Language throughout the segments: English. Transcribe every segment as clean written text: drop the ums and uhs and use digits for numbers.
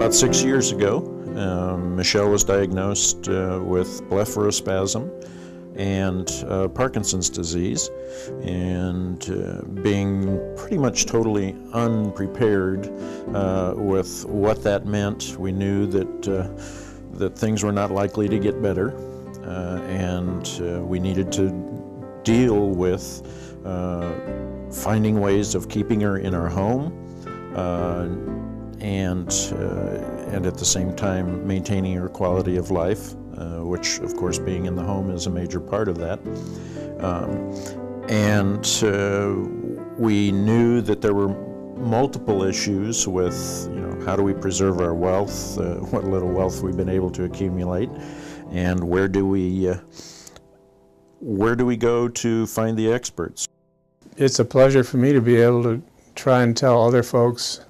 About 6 years ago, Michelle was diagnosed with blepharospasm and Parkinson's disease, and being pretty much totally unprepared with what that meant. We knew that things were not likely to get better, and we needed to deal with finding ways of keeping her in our home, and at the same time maintaining her quality of life, which of course being in the home is a major part of that. We knew that there were multiple issues with, how do we preserve our wealth, what little wealth we've been able to accumulate, and where do we go to find the experts? It's a pleasure for me to be able to try and tell other folks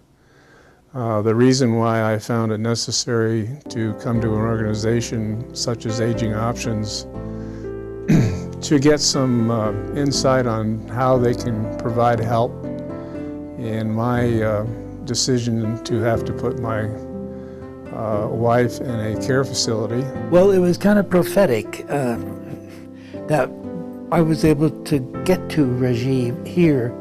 the reason why I found it necessary to come to an organization such as Aging Options to get some insight on how they can provide help in my decision to have to put my wife in a care facility. Well, it was kind of prophetic that I was able to get to Rajiv here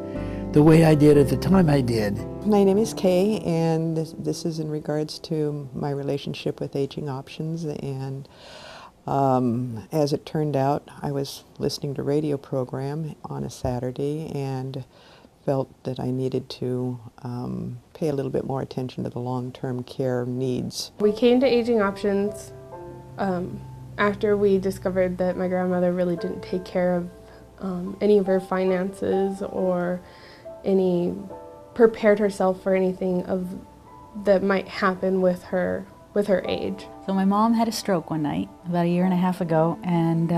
the way I did at the time I did. My name is Kay, and this is in regards to my relationship with Aging Options. And as it turned out, I was listening to a radio program on a Saturday and felt that I needed to pay a little bit more attention to the long-term care needs. We came to Aging Options after we discovered that my grandmother really didn't take care of any of her finances or prepared herself for anything that might happen with her age. So my mom had a stroke one night about 1.5 years ago, and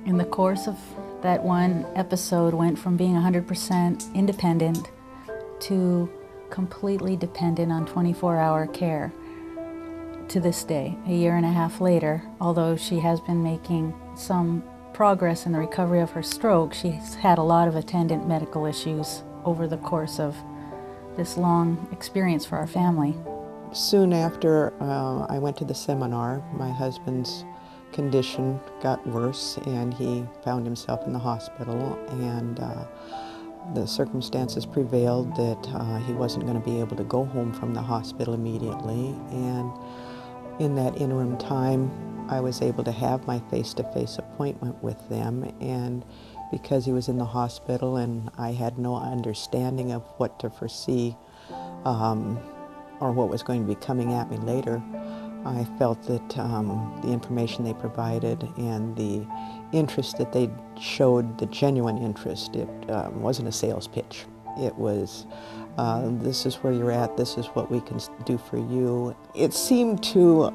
in the course of that one episode went from being 100% independent to completely dependent on 24-hour care to this day, 1.5 years later. Although she has been making some progress in the recovery of her stroke, she's had a lot of attendant medical issues over the course of this long experience for our family. Soon after I went to the seminar, my husband's condition got worse and he found himself in the hospital, and the circumstances prevailed that he wasn't going to be able to go home from the hospital immediately. And in that interim time, I was able to have my face-to-face appointment with them, and because he was in the hospital and I had no understanding of what to foresee or what was going to be coming at me later, I felt that the information they provided and the interest that they showed, the genuine interest, it wasn't a sales pitch. It was, this is where you're at, this is what we can do for you. It seemed to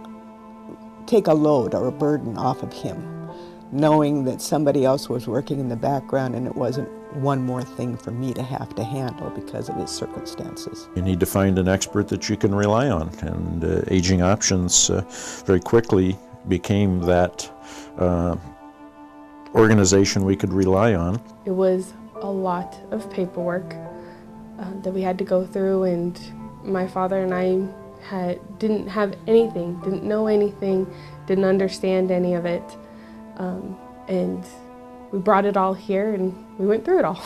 take a load or a burden off of him, knowing that somebody else was working in the background and it wasn't one more thing for me to have to handle because of his circumstances. You need to find an expert that you can rely on, and Aging Options very quickly became that organization we could rely on. It was a lot of paperwork that we had to go through, and my father and I didn't have anything, didn't know anything, didn't understand any of it. And we brought it all here and we went through it all.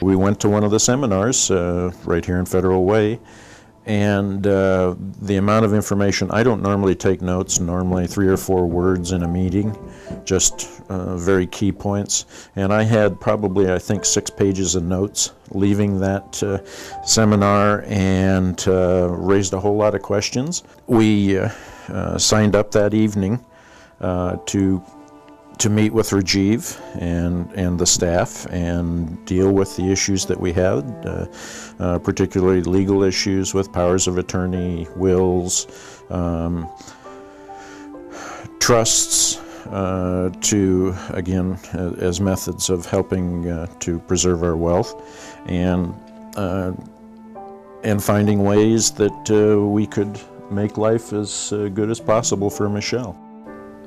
We went to one of the seminars right here in Federal Way, and the amount of information, I don't normally take notes, normally 3 or 4 words in a meeting, just very key points. And I had probably, I think, 6 pages of notes leaving that seminar, and raised a whole lot of questions. We signed up that evening to meet with Rajiv and the staff and deal with the issues that we had, particularly legal issues with powers of attorney, wills, trusts, again, as methods of helping to preserve our wealth, and finding ways that we could make life as good as possible for Michelle.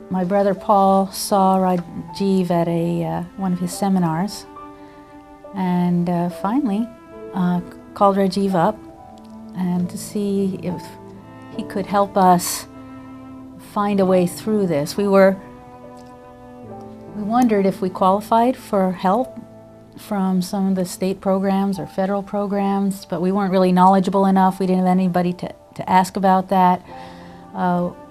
My brother Paul saw Rajiv at one of his seminars, and finally called Rajiv up and to see if he could help us find a way through this. We wondered if we qualified for help from some of the state programs or federal programs, but we weren't really knowledgeable enough. We didn't have anybody to ask about that.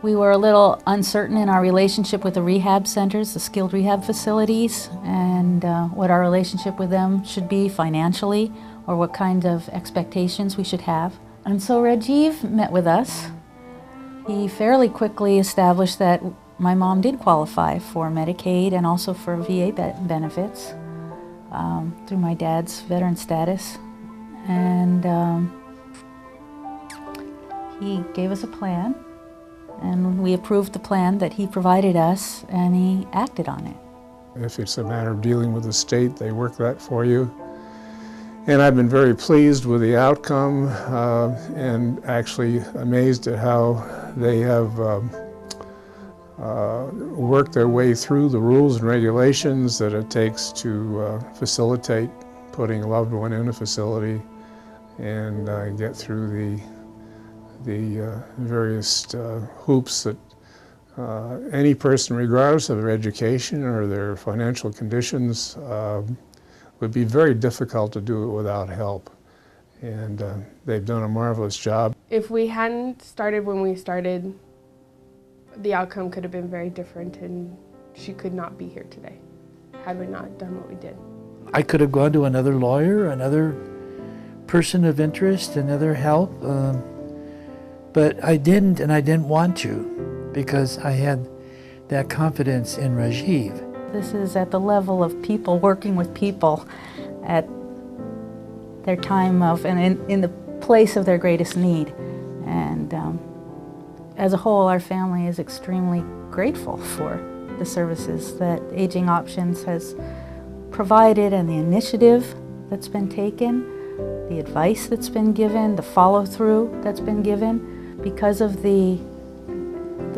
We were a little uncertain in our relationship with the rehab centers, the skilled rehab facilities, and what our relationship with them should be financially, or what kind of expectations we should have. And so Rajiv met with us. He fairly quickly established that my mom did qualify for Medicaid and also for VA benefits through my dad's veteran status. And he gave us a plan, and we approved the plan that he provided us, and he acted on it. If it's a matter of dealing with the state, they work that for you. And I've been very pleased with the outcome and actually amazed at how they have worked their way through the rules and regulations that it takes to facilitate putting a loved one in a facility and get through the various hoops that any person, regardless of their education or their financial conditions, would be very difficult to do it without help. And they've done a marvelous job. If we hadn't started when we started, the outcome could have been very different, and she could not be here today had we not done what we did. I could have gone to another lawyer, another person of interest, another help, but I didn't, and I didn't want to, because I had that confidence in Rajiv. This is at the level of people working with people at their time of, and in the place of their greatest need. And as a whole, our family is extremely grateful for the services that Aging Options has provided, and the initiative that's been taken, the advice that's been given, the follow-through that's been given, because of the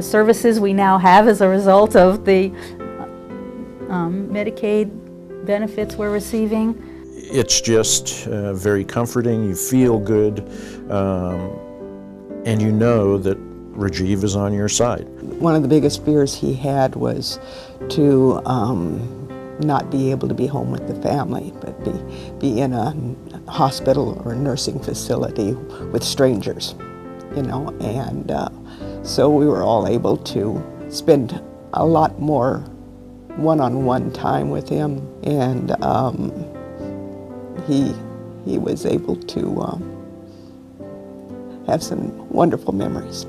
services we now have as a result of the Medicaid benefits we're receiving. It's just very comforting. You feel good, and you know that Rajiv is on your side. One of the biggest fears he had was to not be able to be home with the family, but be in a hospital or a nursing facility with strangers, you know, and so we were all able to spend a lot more one-on-one time with him, and he was able to have some wonderful memories.